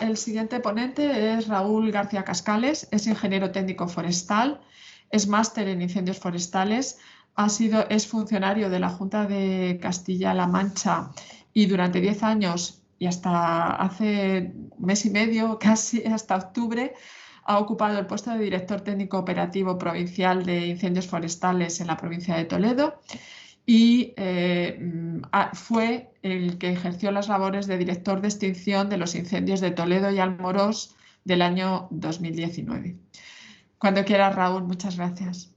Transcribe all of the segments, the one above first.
el siguiente ponente es Raúl García Cascales, es ingeniero técnico forestal, es máster en incendios forestales, es funcionario de la Junta de Castilla-La Mancha y durante 10 años y hasta hace mes y medio, casi hasta octubre, ha ocupado el puesto de director técnico operativo provincial de incendios forestales en la provincia de Toledo y fue el que ejerció las labores de director de extinción de los incendios de Toledo y Almorós del año 2019. Cuando quieras, Raúl, muchas gracias.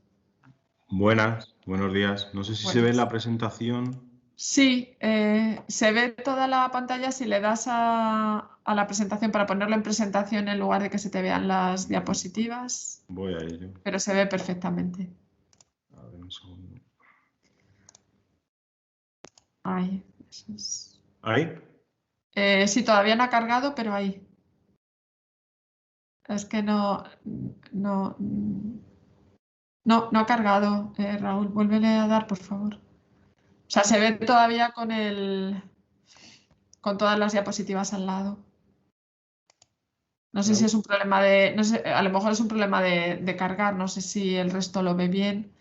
Buenos días. No sé si se ve en la presentación. Sí, se ve toda la pantalla si le das a la presentación para ponerlo en presentación en lugar de que se te vean las diapositivas. Voy a ello. Pero se ve perfectamente. A ver, un segundo. Ahí, eso es. ¿Ahí? Sí, todavía no ha cargado, pero ahí. Es que no ha cargado, Raúl. Vuélvele a dar, por favor. O sea, se ve todavía con todas las diapositivas al lado. No sé si es un problema de... No sé, a lo mejor es un problema de cargar. No sé si el resto lo ve bien.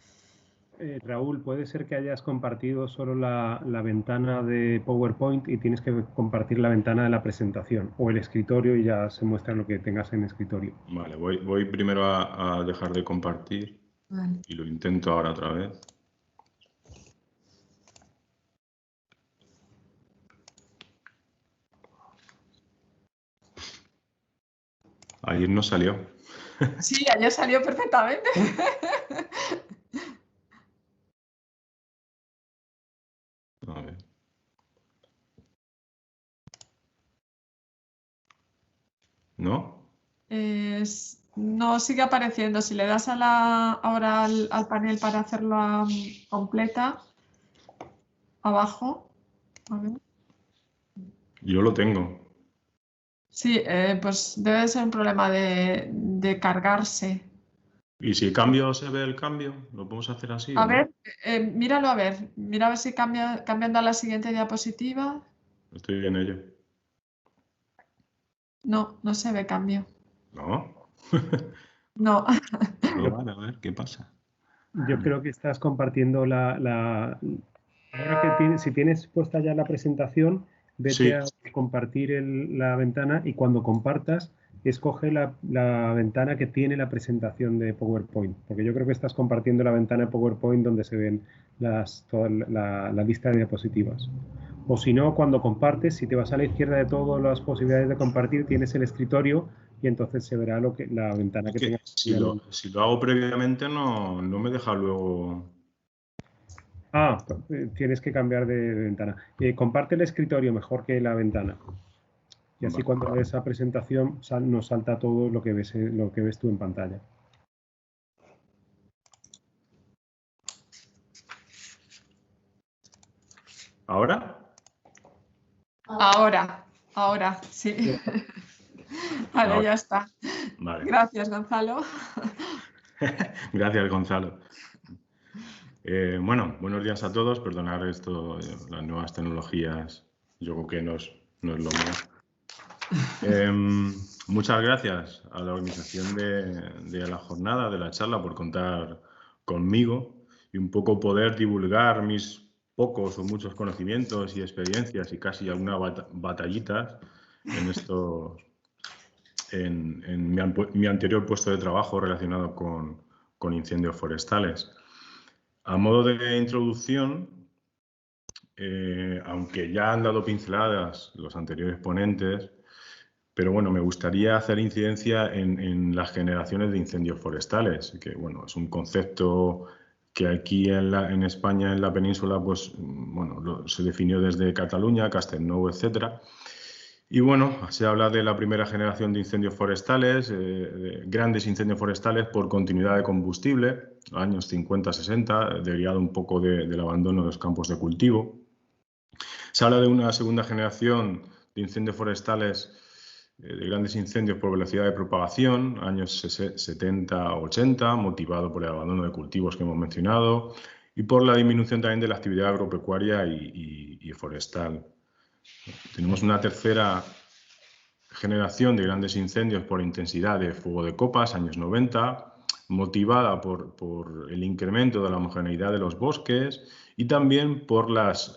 Raúl, puede ser que hayas compartido solo la ventana de PowerPoint y tienes que compartir la ventana de la presentación o el escritorio y ya se muestra lo que tengas en el escritorio. Vale, voy primero a dejar de compartir. Vale. Y lo intento ahora otra vez. Ayer no salió. Sí, ayer salió perfectamente. A ver. ¿No? No sigue apareciendo. Si le das ahora al panel para hacerlo completa, abajo. A ver. Yo lo tengo. Sí, pues debe ser un problema de cargarse. ¿Y si cambio se ve el cambio? ¿Lo podemos hacer así? A ver, míralo a ver. Mira a ver si cambiando a la siguiente diapositiva. Estoy en ello. No se ve cambio. ¿No? No. Probar, a ver qué pasa. Yo creo que estás compartiendo ahora que si tienes puesta ya la presentación, vete a compartir la ventana y cuando compartas, escoge la ventana que tiene la presentación de PowerPoint. Porque yo creo que estás compartiendo la ventana de PowerPoint donde se ven toda la lista de diapositivas. O si no, cuando compartes, si te vas a la izquierda de todas las posibilidades de compartir, tienes el escritorio y entonces se verá la ventana que tengas. Si lo hago previamente, no me deja luego... Tienes que cambiar de ventana. Comparte el escritorio mejor que la ventana. Y así cuando ves esa presentación nos salta todo lo que ves tú en pantalla. ¿Ahora? Ahora, sí. Vale, ahora. Ya está. Vale. Gracias, Gonzalo. Gracias, Gonzalo. Bueno, buenos días a todos. Perdonad esto, las nuevas tecnologías, yo creo que no es lo mío. Muchas gracias a la organización de la jornada, de la charla, por contar conmigo y un poco poder divulgar mis pocos o muchos conocimientos y experiencias y casi algunas batallitas en mi anterior puesto de trabajo relacionado con incendios forestales. A modo de introducción, aunque ya han dado pinceladas los anteriores ponentes, pero bueno, me gustaría hacer incidencia en las generaciones de incendios forestales, que bueno, es un concepto que aquí en España, en la península, pues bueno, se definió desde Cataluña, Castellnou, etcétera. Y bueno, se habla de la primera generación de incendios forestales, de grandes incendios forestales por continuidad de combustible, años 50-60, derivado un poco del abandono de los campos de cultivo. Se habla de una segunda generación de incendios forestales, de grandes incendios por velocidad de propagación, años 70-80, motivado por el abandono de cultivos que hemos mencionado y por la disminución también de la actividad agropecuaria y forestal. Tenemos una tercera generación de grandes incendios por intensidad de fuego de copas, años 90, motivada por el incremento de la homogeneidad de los bosques y también por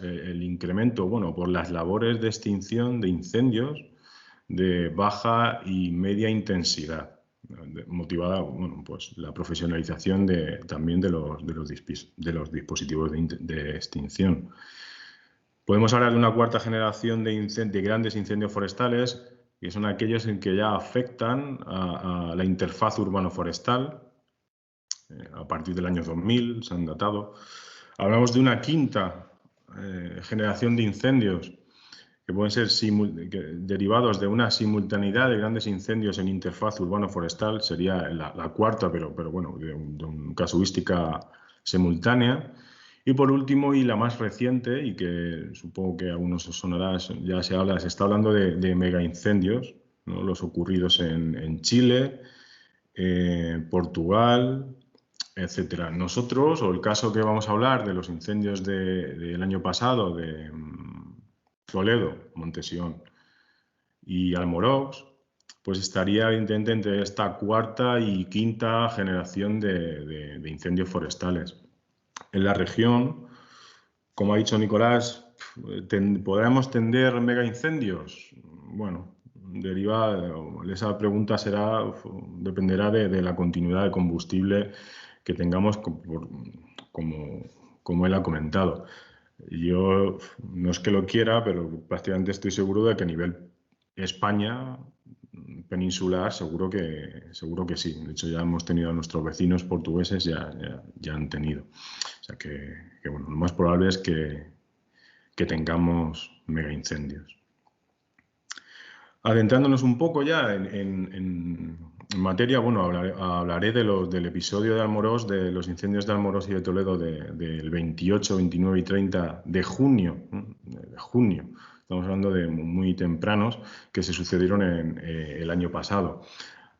el incremento, por las labores de extinción de incendios de baja y media intensidad, motivada, pues la profesionalización también de los dispositivos de extinción. Podemos hablar de una cuarta generación de grandes incendios forestales, que son aquellos en que ya afectan a la interfaz urbano-forestal, a partir del año 2000, se han datado. Hablamos de una quinta generación de incendios que pueden ser derivados de una simultaneidad de grandes incendios en interfaz urbano-forestal, sería la cuarta, pero bueno, de una casuística simultánea. Y por último, y la más reciente, y que supongo que a algunos os sonará, ya se está hablando de megaincendios, ¿no? Los ocurridos en Chile, Portugal, etcétera. Nosotros, o el caso que vamos a hablar de los incendios del año pasado, de Toledo, Montesión y Almorox, pues estaría evidentemente entre esta cuarta y quinta generación de incendios forestales. En la región, como ha dicho Nicolás, ¿podremos tender megaincendios? Bueno, esa pregunta dependerá de la continuidad de combustible que tengamos, como él ha comentado. Yo no es que lo quiera, pero prácticamente estoy seguro de que a nivel España peninsular seguro que sí. De hecho, ya hemos tenido a nuestros vecinos portugueses, ya han tenido. O sea que lo más probable es que tengamos megaincendios. Adentrándonos un poco ya en materia, hablaré del episodio de Almorox, de los incendios de Almorox y de Toledo del 28, 29 y 30 de junio. Estamos hablando de muy tempranos, que se sucedieron el año pasado.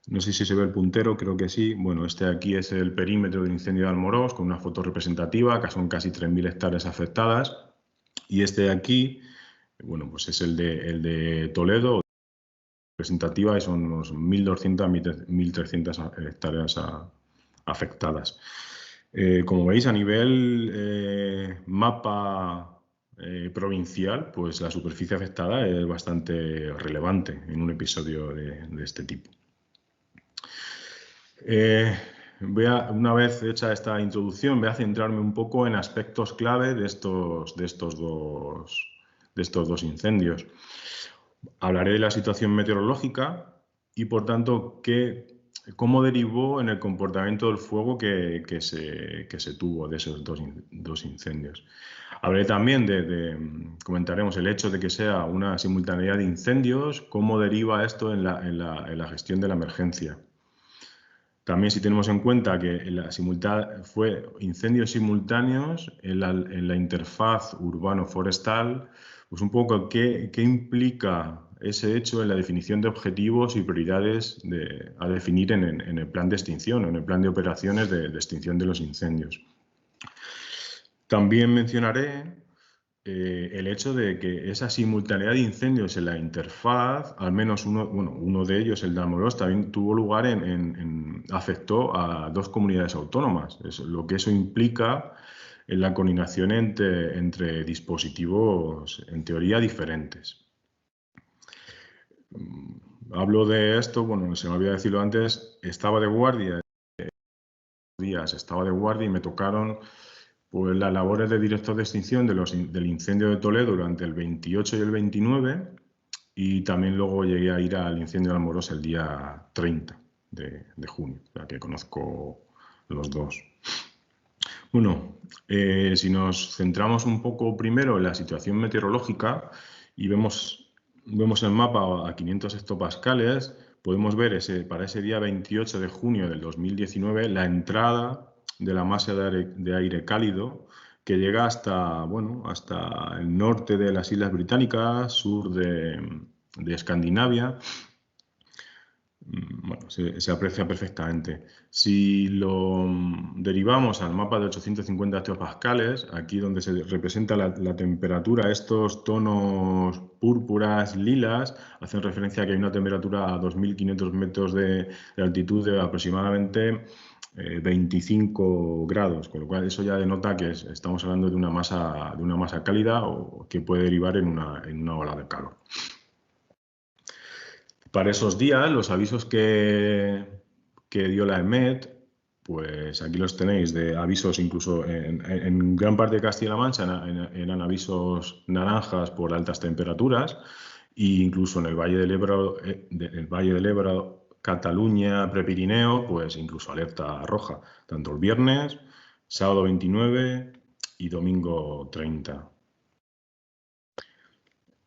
No sé si se ve el puntero, creo que sí. Bueno, este aquí es el perímetro del incendio de Almorox, con una foto representativa, que son casi 3.000 hectáreas afectadas. Y este de aquí, pues es el de Toledo, representativa, y son unos 1.200, 1.300 hectáreas afectadas. Como veis, a nivel mapa provincial, pues la superficie afectada es bastante relevante en un episodio de este tipo. Una vez hecha esta introducción, voy a centrarme un poco en aspectos clave de estos dos incendios. Hablaré de la situación meteorológica y, por tanto, cómo derivó en el comportamiento del fuego que se tuvo de esos dos incendios. Hablaré también comentaremos el hecho de que sea una simultaneidad de incendios, cómo deriva esto en la gestión de la emergencia. También, si tenemos en cuenta que fue incendios simultáneos en la interfaz urbano-forestal, pues un poco qué implica ese hecho en la definición de objetivos y prioridades a definir en el plan de extinción, en el plan de operaciones de extinción de los incendios. También mencionaré el hecho de que esa simultaneidad de incendios en la interfaz, al menos uno de ellos, el de Almorox, también tuvo lugar afectó a 2 comunidades autónomas, lo que eso implica en la coordinación entre dispositivos, en teoría, diferentes. Hablo de esto, se me olvidó decirlo antes, estaba de guardia y me tocaron pues las labores de director de extinción del incendio de Toledo durante el 28 y el 29, y también luego llegué a ir al incendio de Almorox el día 30 de junio, o sea que conozco los dos. Si nos centramos un poco primero en la situación meteorológica y vemos el mapa a 500 hectopascales, podemos ver para ese día 28 de junio del 2019 la entrada de la masa de aire cálido que llega hasta el norte de las Islas Británicas, sur de Escandinavia. se aprecia perfectamente. Si lo derivamos al mapa de 850 hectopascales, aquí donde se representa la temperatura, estos tonos púrpuras, lilas, hacen referencia a que hay una temperatura a 2.500 metros de altitud de aproximadamente 25 grados, con lo cual eso ya denota que estamos hablando de una masa cálida o que puede derivar en una ola de calor. Para esos días, los avisos que dio la EMET, pues aquí los tenéis, de avisos incluso en gran parte de Castilla-La Mancha eran avisos naranjas por altas temperaturas, e incluso en el Valle del Ebro, Cataluña, Prepirineo, pues incluso alerta roja, tanto el viernes, sábado 29 y domingo 30.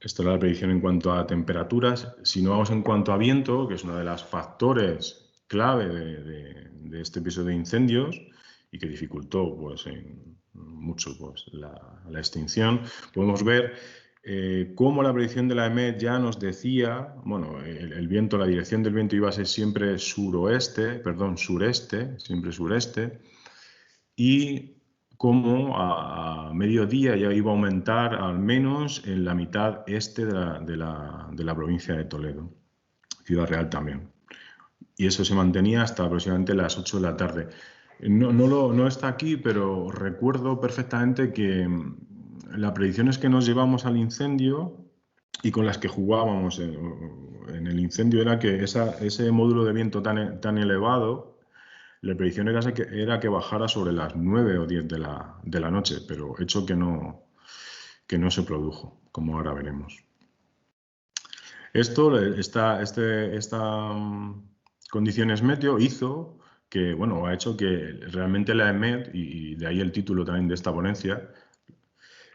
Esto es la predicción en cuanto a temperaturas. Si no vamos en cuanto a viento, que es uno de los factores clave de este episodio de incendios y que dificultó pues, mucho pues, la extinción, podemos ver cómo la predicción de la EMET ya nos decía, bueno, el viento, la dirección del viento iba a ser siempre sureste, siempre sureste, y cómo a mediodía ya iba a aumentar al menos en la mitad este de la provincia de Toledo, Ciudad Real también. Y eso se mantenía hasta aproximadamente las 8 de la tarde. No está aquí, pero recuerdo perfectamente que las predicciones que nos llevamos al incendio y con las que jugábamos en el incendio era que ese módulo de viento tan elevado, la predicción era que bajara sobre las 9 o 10 de la noche, pero hecho que no se produjo, como ahora veremos. Estas condiciones meteo hizo que, bueno, ha hecho que realmente la EMET, y de ahí el título también de esta ponencia,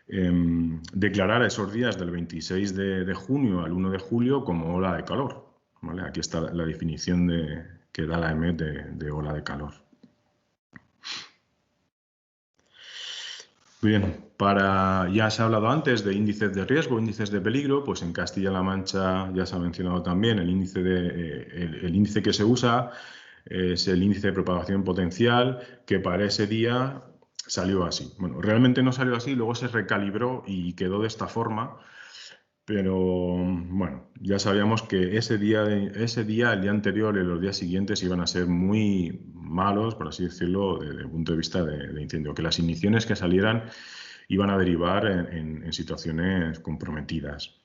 declarara esos días del 26 de junio al 1 de julio como ola de calor, ¿vale? Aquí está la definición que da la EMET de ola de calor. Muy bien, ya se ha hablado antes de índices de riesgo, índices de peligro, pues en Castilla-La Mancha ya se ha mencionado también el índice que se usa es el índice de propagación potencial, que para ese día salió así. Bueno, realmente no salió así, luego se recalibró y quedó de esta forma, pero bueno, ya sabíamos que ese día, el día anterior y los días siguientes iban a ser muy malos, por así decirlo, desde el punto de vista de incendio, que las igniciones que salieran iban a derivar en situaciones comprometidas.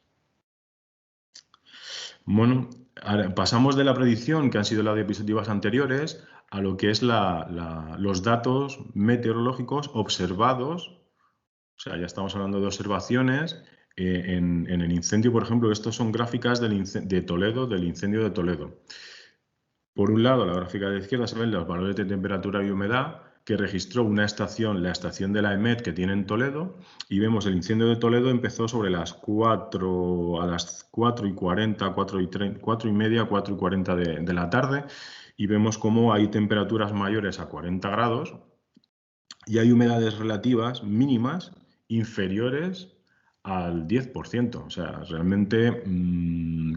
Bueno, ahora pasamos de la predicción, que han sido las diapositivas anteriores, a lo que es los datos meteorológicos observados. O sea, ya estamos hablando de observaciones en el incendio, por ejemplo. Estos son gráficas de Toledo, del incendio de Toledo. Por un lado, la gráfica de la izquierda se ven los valores de temperatura y humedad que registró una estación, la estación de la EMET que tiene en Toledo, y vemos el incendio de Toledo empezó sobre a las 4:40, 4:30, 4:40 de la tarde, y vemos cómo hay temperaturas mayores a 40 grados y hay humedades relativas mínimas inferiores al 10%. O sea, realmente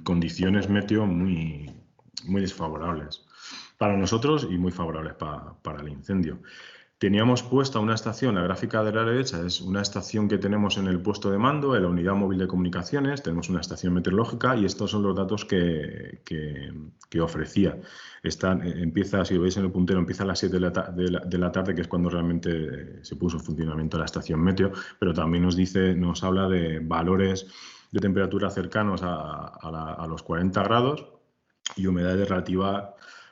condiciones meteo muy desfavorables para nosotros y muy favorables para el incendio. Teníamos puesta una estación, la gráfica de la derecha es una estación que tenemos en el puesto de mando, en la unidad móvil de comunicaciones, tenemos una estación meteorológica y estos son los datos que ofrecía. Empieza, si lo veis en el puntero, empieza a las 7 de la tarde, que es cuando realmente se puso en funcionamiento la estación meteo, pero también nos habla de valores de temperatura cercanos a los 40 grados y humedades relativas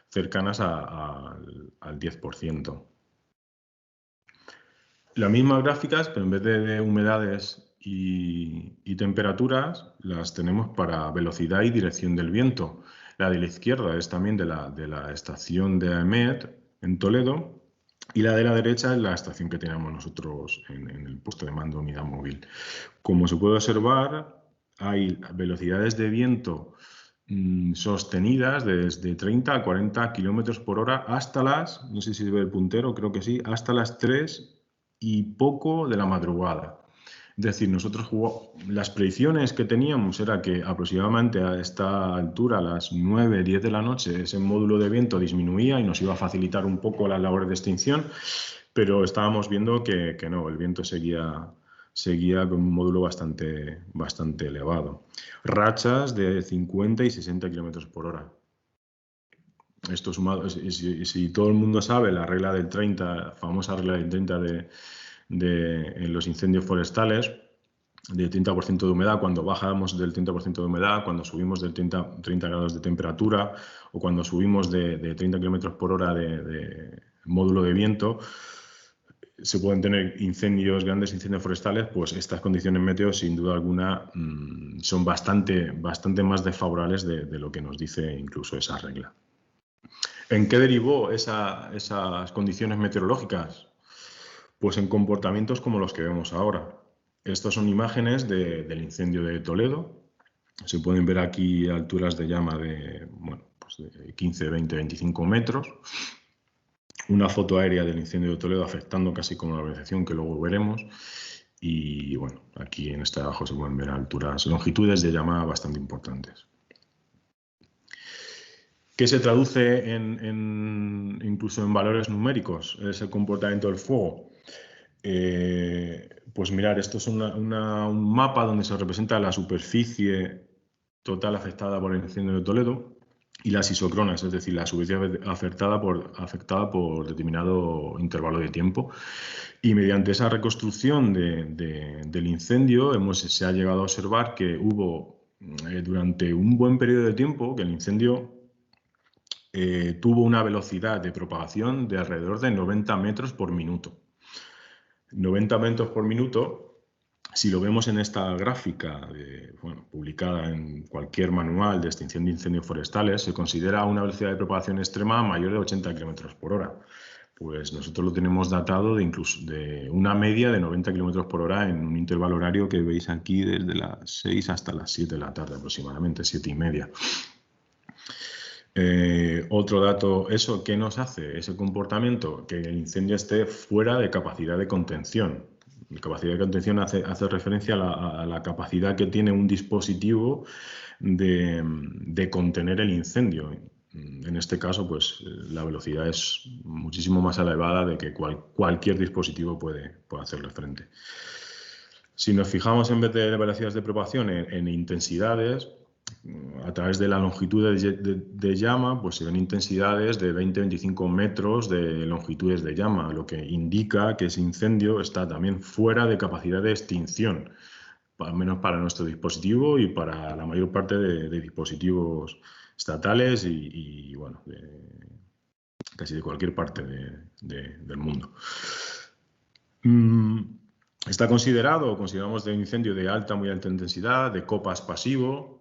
cercanas al 10%. Las mismas gráficas, pero en vez de humedades y temperaturas, las tenemos para velocidad y dirección del viento. La de la izquierda es también de la estación de EMET en Toledo y la de la derecha es la estación que teníamos nosotros en el puesto de mando unidad móvil. Como se puede observar, hay velocidades de viento sostenidas desde 30 a 40 kilómetros por hora hasta no sé si se ve el puntero, creo que sí, hasta las 3 y poco de la madrugada. Es decir, nosotros las predicciones que teníamos era que aproximadamente a esta altura, a las 9, 10 de la noche, ese módulo de viento disminuía y nos iba a facilitar un poco las labores de extinción, pero estábamos viendo que no, el viento seguía con un módulo bastante elevado. Rachas de 50 y 60 kilómetros por hora. Esto sumado, si todo el mundo sabe la regla del 30, famosa regla del 30 en los incendios forestales, de 30% de humedad, cuando bajamos del 30% de humedad, cuando subimos del 30 grados de temperatura o cuando subimos de 30 kilómetros por hora de módulo de viento, se pueden tener grandes incendios forestales, pues estas condiciones meteo sin duda alguna son bastante más desfavorables de lo que nos dice incluso esa regla. ¿En qué derivó esas condiciones meteorológicas? Pues en comportamientos como los que vemos ahora. Estas son imágenes del incendio de Toledo. Se pueden ver aquí alturas de llama de 15, 20, 25 metros. Una foto aérea del incendio de Toledo afectando casi como la organización, que luego veremos. Y bueno, aquí en este abajo se pueden ver longitudes de llama bastante importantes. ¿Qué se traduce incluso en valores numéricos? Es el comportamiento del fuego. Pues mirar, esto es un mapa donde se representa la superficie total afectada por el incendio de Toledo y las isocronas, es decir, la superficie afectada por determinado intervalo de tiempo. Y mediante esa reconstrucción del incendio se ha llegado a observar que hubo durante un buen periodo de tiempo que el incendio tuvo una velocidad de propagación de alrededor de 90 metros por minuto. 90 metros por minuto, si lo vemos en esta gráfica publicada en cualquier manual de extinción de incendios forestales, se considera una velocidad de propagación extrema mayor de 80 km por hora. Pues nosotros lo tenemos datado de una media de 90 km por hora en un intervalo horario que veis aquí desde las 6 hasta las 7 de la tarde aproximadamente, 7:30. Otro dato, ¿qué nos hace ese comportamiento? Que el incendio esté fuera de capacidad de contención. La capacidad de contención hace referencia a la capacidad que tiene un dispositivo de contener el incendio. En este caso, pues la velocidad es muchísimo más elevada de que cualquier dispositivo puede hacerle frente. Si nos fijamos en vez de velocidades de propagación en intensidades, a través de la longitud de llama, pues se ven intensidades de 20-25 metros de longitudes de llama, lo que indica que ese incendio está también fuera de capacidad de extinción, al menos para nuestro dispositivo y para la mayor parte de dispositivos estatales y bueno, casi de cualquier parte del mundo. Está consideramos de incendio de alta, muy alta intensidad, de copas pasivo.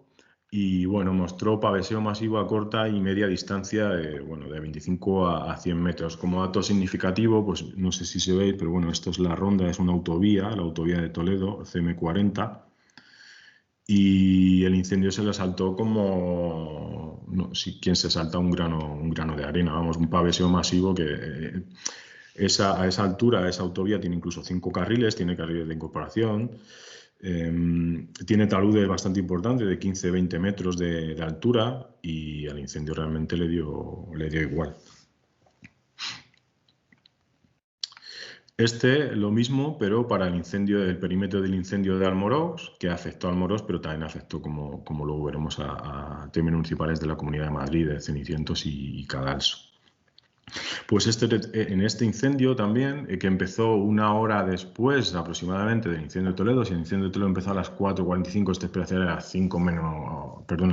Y bueno, mostró paveseo masivo a corta y media distancia de 25 a 100 metros. Como dato significativo, pues no sé si se ve, pero bueno, esto es la ronda, es una autovía, la autovía de Toledo, CM40. Y el incendio se le saltó como, quien se salta un grano de arena, vamos, un paveseo masivo que a esa altura, esa autovía tiene incluso 5 carriles, tiene carriles de incorporación. Tiene taludes bastante importantes de 15-20 metros de altura y al incendio realmente le dio igual. Lo mismo, pero para el perímetro del incendio de Almorox, que afectó a Almorox, pero también afectó, como luego veremos, a términos municipales de la Comunidad de Madrid, de Cenicientos y Cadalso. Pues en este incendio también, que empezó una hora después aproximadamente del incendio de Toledo, si el incendio de Toledo empezó a las 4:45, esta esperación era a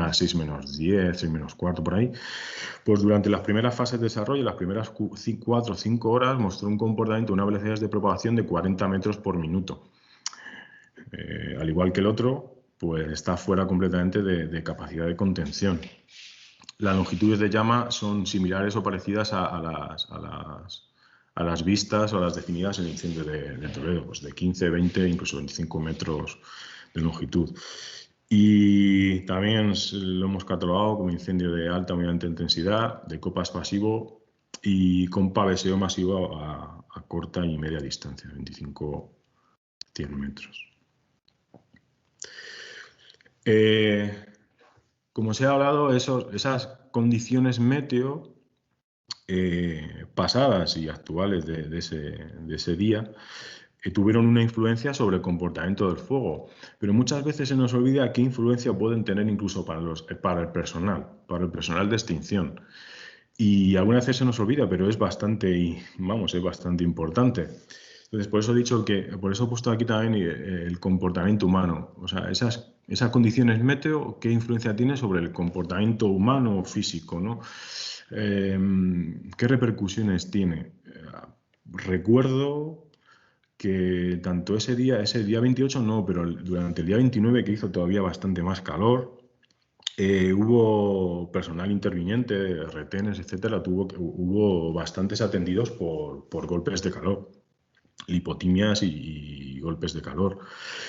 las 6 menos 10, 6 menos cuarto por ahí, pues durante las primeras fases de desarrollo, las primeras 4 o 5 horas, mostró un comportamiento, una velocidad de propagación de 40 metros por minuto. Al igual que el otro, pues está fuera completamente de capacidad de contención. Las longitudes de llama son similares o parecidas a las vistas o a las definidas en el incendio de Toledo, pues de 15, 20, incluso 25 metros de longitud. Y también lo hemos catalogado como incendio de alta o muy alta intensidad, de copas pasivo y con paveseo masivo a corta y media distancia, 25-100 metros. Como se ha hablado, esas condiciones meteo pasadas y actuales de ese día tuvieron una influencia sobre el comportamiento del fuego, pero muchas veces se nos olvida qué influencia pueden tener incluso para el personal de extinción. Y algunas veces se nos olvida, pero es bastante, es bastante importante. Entonces, por eso he dicho por eso he puesto aquí también el comportamiento humano. O sea, esas condiciones meteo, ¿qué influencia tiene sobre el comportamiento humano o físico, ¿no? ¿Qué repercusiones tiene? Recuerdo que tanto ese día 28 no, pero durante el día 29, que hizo todavía bastante más calor, hubo personal interviniente, retenes, etcétera, hubo bastantes atendidos por golpes de calor, lipotimias y golpes de calor.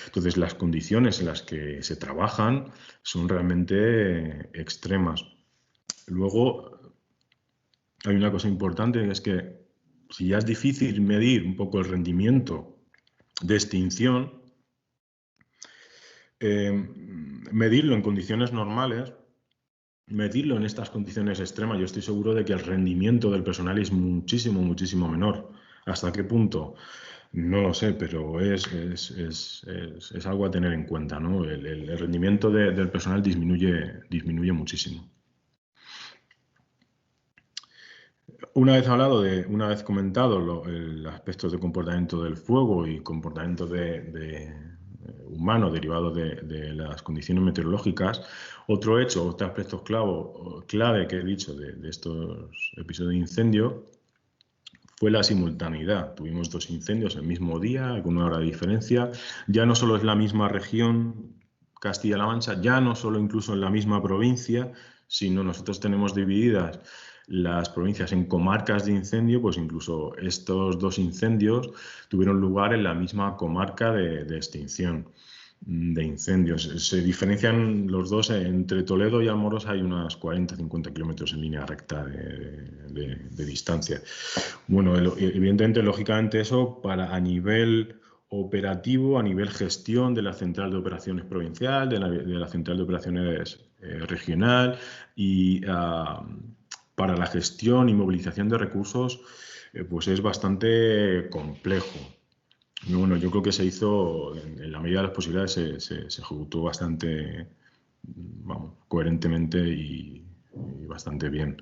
Entonces, las condiciones en las que se trabajan son realmente extremas. Luego, hay una cosa importante, que es que si ya es difícil medir un poco el rendimiento de extinción, medirlo en condiciones normales, medirlo en estas condiciones extremas, yo estoy seguro de que el rendimiento del personal es muchísimo, muchísimo menor. ¿Hasta qué punto? No lo sé, pero es algo a tener en cuenta, ¿no? El rendimiento del personal disminuye muchísimo. Una vez comentado el aspecto de comportamiento del fuego y comportamiento humano derivado de las condiciones meteorológicas, otro aspecto clave que he dicho de estos episodios de incendio fue la simultaneidad. Tuvimos 2 incendios el mismo día, con 1 hora de diferencia. Ya no solo es la misma región, Castilla-La Mancha, ya no solo incluso en la misma provincia, sino nosotros tenemos divididas las provincias en comarcas de incendio, pues incluso estos 2 incendios tuvieron lugar en la misma comarca de extinción de incendios. Se diferencian los dos, entre Toledo y Almoros hay unas 40-50 kilómetros en línea recta de distancia. Bueno, evidentemente, lógicamente eso a nivel operativo, a nivel gestión de la central de operaciones provincial, de la central de operaciones regional y para la gestión y movilización de recursos, pues es bastante complejo. Y bueno, yo creo que se hizo, en la medida de las posibilidades, se ejecutó bastante, coherentemente y bastante bien.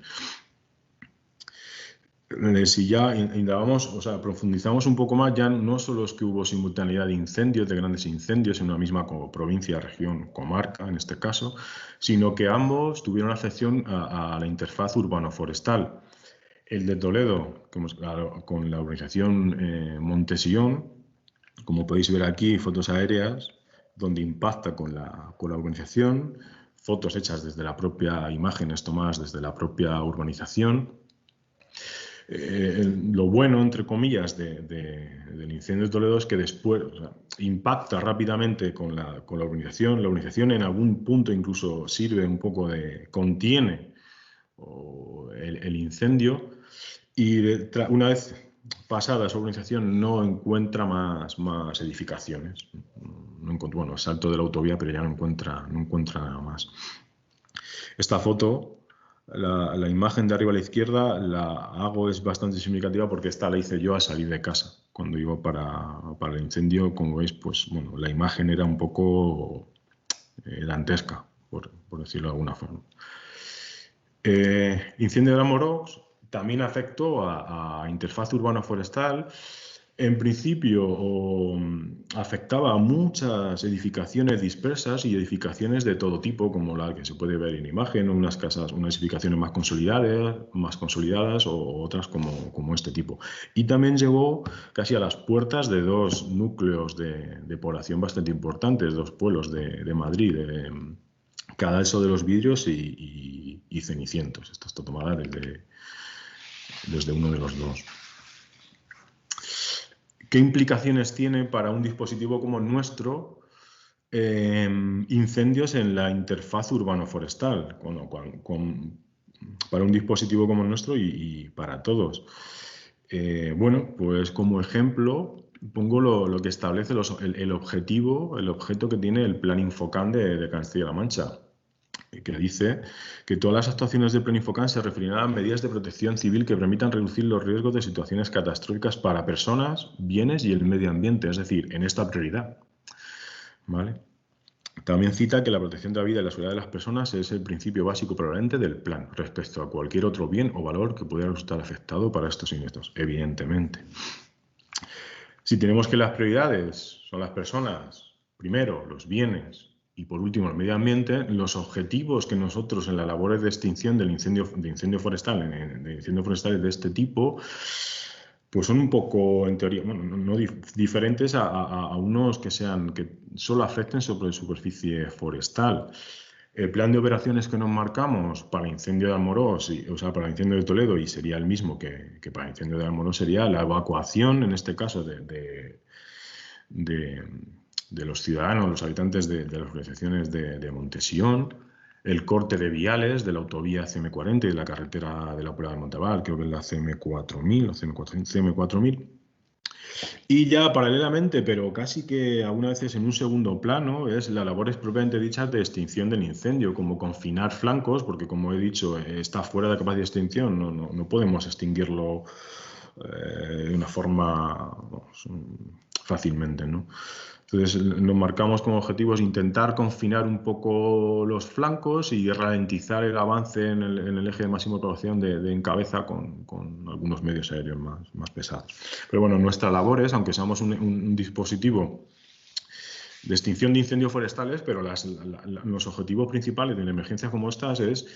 Si ya indagamos, o sea, profundizamos un poco más, ya no solo es que hubo simultaneidad de incendios, de grandes incendios en una misma provincia, región, comarca en este caso, sino que ambos tuvieron afección a la interfaz urbano-forestal. El de Toledo, con la urbanización Montesión, como podéis ver aquí, fotos aéreas, donde impacta con la urbanización, fotos hechas desde la propia, imágenes tomadas desde la propia urbanización. Lo bueno, entre comillas, del incendio de Toledo es que después impacta rápidamente con la urbanización. La urbanización en algún punto incluso sirve un poco contiene el incendio, y una vez pasada esa urbanización no encuentra más edificaciones. Bueno, es salto de la autovía, pero ya no encuentra nada más. Esta foto, la imagen de arriba a la izquierda, es bastante significativa porque esta la hice yo al salir de casa. Cuando iba para el incendio, como veis, pues bueno, la imagen era un poco dantesca, por decirlo de alguna forma. Incendio de Almoros también afectó a interfaz urbano-forestal. En principio afectaba a muchas edificaciones dispersas y edificaciones de todo tipo, como la que se puede ver en imagen, unas edificaciones más consolidadas o otras como este tipo. Y también llegó casi a las puertas de 2 núcleos de población bastante importantes, 2 pueblos de Madrid, Cadalso de los Vidrios y Cenicientos. Esta está tomada desde uno de los 2. ¿Qué implicaciones tiene para un dispositivo como el nuestro incendios en la interfaz urbano-forestal? Para un dispositivo como el nuestro y para todos. Bueno, pues como ejemplo, pongo lo que establece el objeto que tiene el Plan Infocán de Castilla-La Mancha, que dice que todas las actuaciones del Plan Infocán se referirán a medidas de protección civil que permitan reducir los riesgos de situaciones catastróficas para personas, bienes y el medio ambiente, es decir, en esta prioridad. ¿Vale? También cita que la protección de la vida y la seguridad de las personas es el principio básico prevalente del plan respecto a cualquier otro bien o valor que pudiera resultar afectado para estos siniestros, evidentemente. Si tenemos que las prioridades son las personas, primero los bienes y por último el medio ambiente, los objetivos que nosotros en las labores de extinción de incendios forestales de este tipo, pues son un poco, en teoría, bueno, no diferentes a unos que solo afecten sobre superficie forestal. El plan de operaciones que nos marcamos para el incendio de Amorós, o sea, para el incendio de Toledo, y sería el mismo que para el incendio de Amorós, sería la evacuación, en este caso, de los ciudadanos, los habitantes de las organizaciones de Montesión, el corte de viales de la autovía CM40 y de la carretera de la Puebla de Montalbán, creo que es la CM4000 o CM4000. Y ya paralelamente, pero casi que algunas veces en un segundo plano, es la labor propiamente dicha de extinción del incendio, como confinar flancos, porque como he dicho, está fuera de capacidad de extinción, no podemos extinguirlo de una forma fácilmente, ¿no? Entonces nos marcamos como objetivos intentar confinar un poco los flancos y ralentizar el avance en el eje de máxima propagación de encabeza con algunos medios aéreos más pesados. Pero bueno, nuestra labor es, aunque seamos un dispositivo de extinción de incendios forestales, pero los objetivos principales de una emergencia como estas es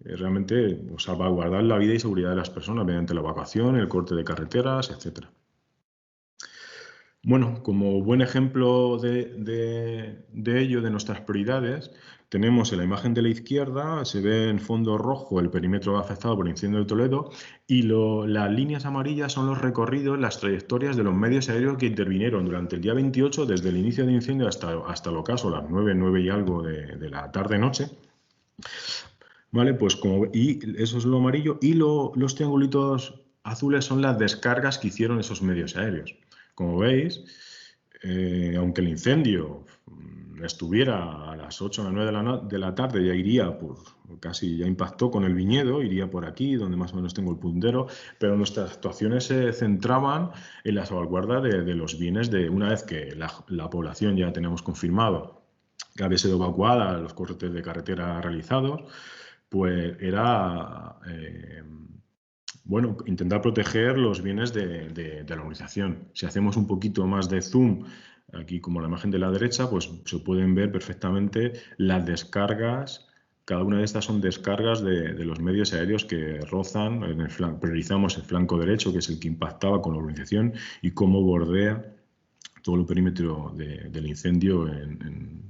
realmente salvaguardar la vida y seguridad de las personas mediante la evacuación, el corte de carreteras, etcétera. Bueno, como buen ejemplo de ello, de nuestras prioridades, tenemos en la imagen de la izquierda, se ve en fondo rojo el perímetro afectado por el incendio de Toledo y las líneas amarillas son los recorridos, las trayectorias de los medios aéreos que intervinieron durante el día 28, desde el inicio del incendio hasta el ocaso, las 9 y algo de la tarde-noche. Vale, pues y eso es lo amarillo y los triangulitos azules son las descargas que hicieron esos medios aéreos. Como veis, aunque el incendio estuviera a las 8 o las 9 de la tarde, ya iría casi ya impactó con el viñedo, iría por aquí, donde más o menos tengo el puntero, pero nuestras actuaciones se centraban en la salvaguarda de los bienes una vez que la población ya tenemos confirmado que había sido evacuada, los cortes de carretera realizados, pues era bueno, intentar proteger los bienes de la organización. Si hacemos un poquito más de zoom, aquí como la imagen de la derecha, pues se pueden ver perfectamente las descargas. Cada una de estas son descargas de los medios aéreos que rozan, priorizamos el flanco derecho, que es el que impactaba con la organización, y cómo bordea todo el perímetro del incendio en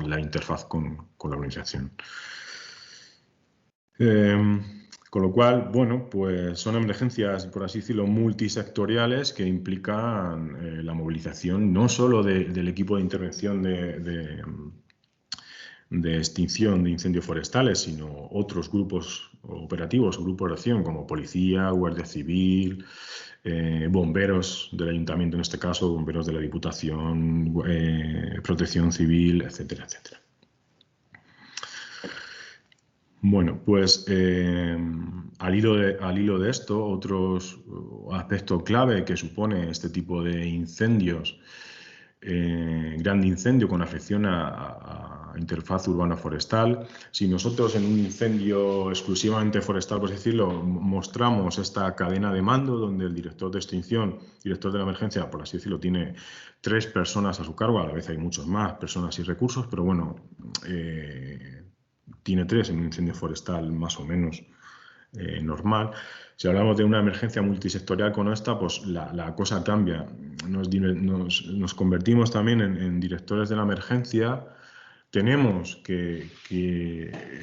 la interfaz con la organización. Con lo cual, bueno, pues son emergencias, por así decirlo, multisectoriales que implican la movilización no solo del equipo de intervención de extinción de incendios forestales, sino otros grupos operativos, grupos de acción como policía, guardia civil, bomberos del ayuntamiento, en este caso, bomberos de la Diputación, protección civil, etcétera, etcétera. Bueno, pues al hilo de esto, otros aspectos clave que supone este tipo de incendios, gran incendio con afección a interfaz urbana forestal. Si nosotros en un incendio exclusivamente forestal, por así decirlo, mostramos esta cadena de mando donde el director de extinción, director de la emergencia, por así decirlo, tiene 3 personas a su cargo, a la vez hay muchos más personas y recursos, pero bueno, tiene 3 en un incendio forestal más o menos normal. Si hablamos de una emergencia multisectorial como esta, pues la cosa cambia. Nos convertimos también en directores de la emergencia. Tenemos que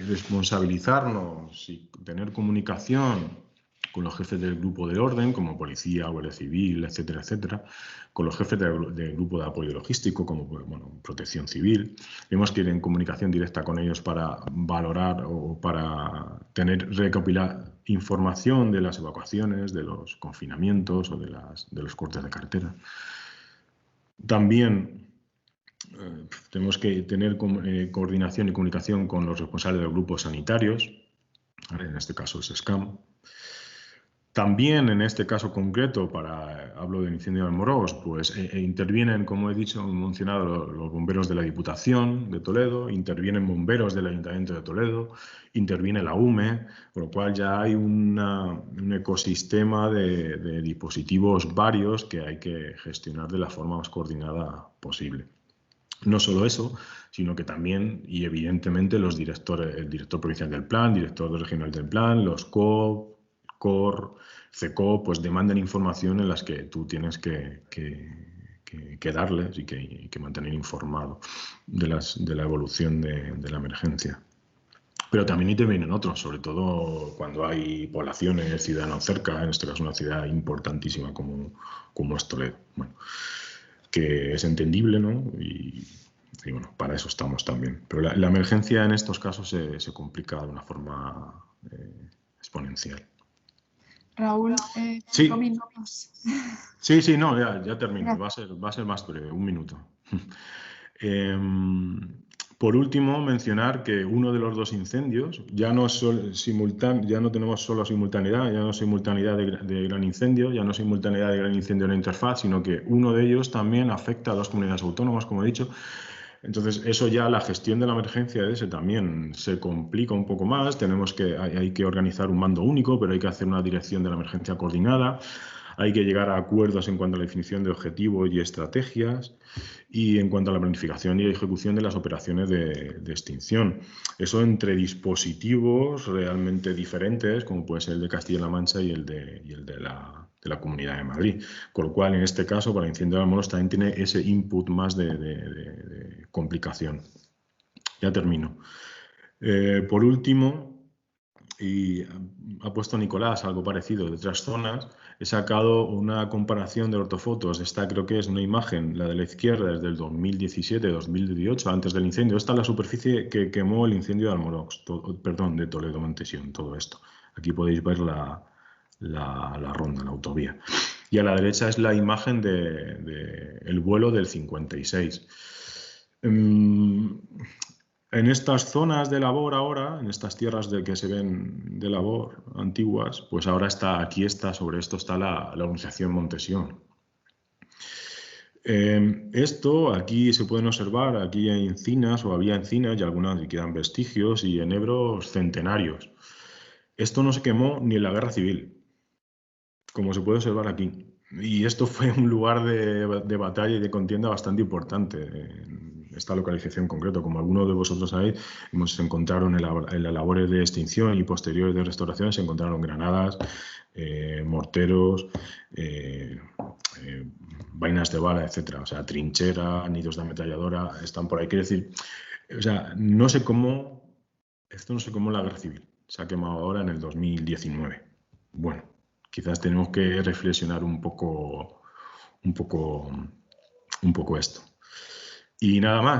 responsabilizarnos y tener comunicación con los jefes del grupo de orden, como policía, guardia civil, etcétera, etcétera, con los jefes del grupo de apoyo logístico, como bueno, protección civil. Tenemos que ir en comunicación directa con ellos para valorar o para recopilar información de las evacuaciones, de los confinamientos o de los cortes de carretera. También tenemos que tener coordinación y comunicación con los responsables de los grupos sanitarios, ¿vale? En este caso es SCAM. También en este caso concreto, hablo del incendio de Almorox, pues intervienen, como he dicho, he mencionado los bomberos de la Diputación de Toledo, intervienen bomberos del Ayuntamiento de Toledo, interviene la UME, con lo cual ya hay un ecosistema de dispositivos varios que hay que gestionar de la forma más coordinada posible. No solo eso, sino que también, y evidentemente, el director provincial del plan, director regional del plan, los COP, COR, CECO, pues demandan información en las que tú tienes que darles y que mantener informado de la evolución de la emergencia. Pero también intervienen otros, sobre todo cuando hay poblaciones, ciudadanos cerca, en este caso una ciudad importantísima como es Toledo. Bueno, que es entendible, ¿no? Y bueno, para eso estamos también. Pero la emergencia en estos casos se complica de una forma exponencial. Raúl, Sí. 5 minutos. Sí, no, ya termino. Va a ser más breve, 1 minuto. Por último, mencionar que uno de los 2 incendios ya no tenemos solo simultaneidad, ya no simultaneidad de gran incendio, ya no simultaneidad de gran incendio en la interfaz, sino que uno de ellos también afecta a 2 comunidades autónomas, como he dicho. Entonces, eso ya, la gestión de la emergencia de ese también se complica un poco más. Hay que organizar un mando único, pero hay que hacer una dirección de la emergencia coordinada. Hay que llegar a acuerdos en cuanto a la definición de objetivos y estrategias y en cuanto a la planificación y ejecución de las operaciones de extinción. Eso entre dispositivos realmente diferentes, como puede ser el de Castilla-La Mancha y el de la Comunidad de Madrid. Con lo cual, en este caso, para el incendio de Almorox también tiene ese input más de complicación. Ya termino. Por último, y ha puesto Nicolás algo parecido de otras zonas, he sacado una comparación de ortofotos. Esta creo que es una imagen, la de la izquierda, desde el 2017-2018, antes del incendio. Esta es la superficie que quemó el incendio de Almorox, de Toledo Montesión, todo esto. Aquí podéis ver la ronda, la autovía. Y a la derecha es la imagen del vuelo del 56. En estas zonas de labor ahora, en estas tierras que se ven de labor antiguas, pues ahora sobre esto está la organización Montesión. Esto aquí se pueden observar, aquí hay encinas o había encinas y algunas que quedan vestigios y enebros centenarios. Esto no se quemó ni en la Guerra Civil, como se puede observar aquí. Y esto fue un lugar de batalla y de contienda bastante importante en esta localización en concreto. Como algunos de vosotros sabéis, se encontraron en las labores de extinción y posteriores de restauración, se encontraron granadas, morteros, vainas de bala, etc. O sea, trinchera, nidos de ametralladora, están por ahí. Quiero decir, o sea, esto no sé cómo la Guerra Civil se ha quemado ahora en el 2019. Bueno, quizás tenemos que reflexionar un poco esto. Y nada más.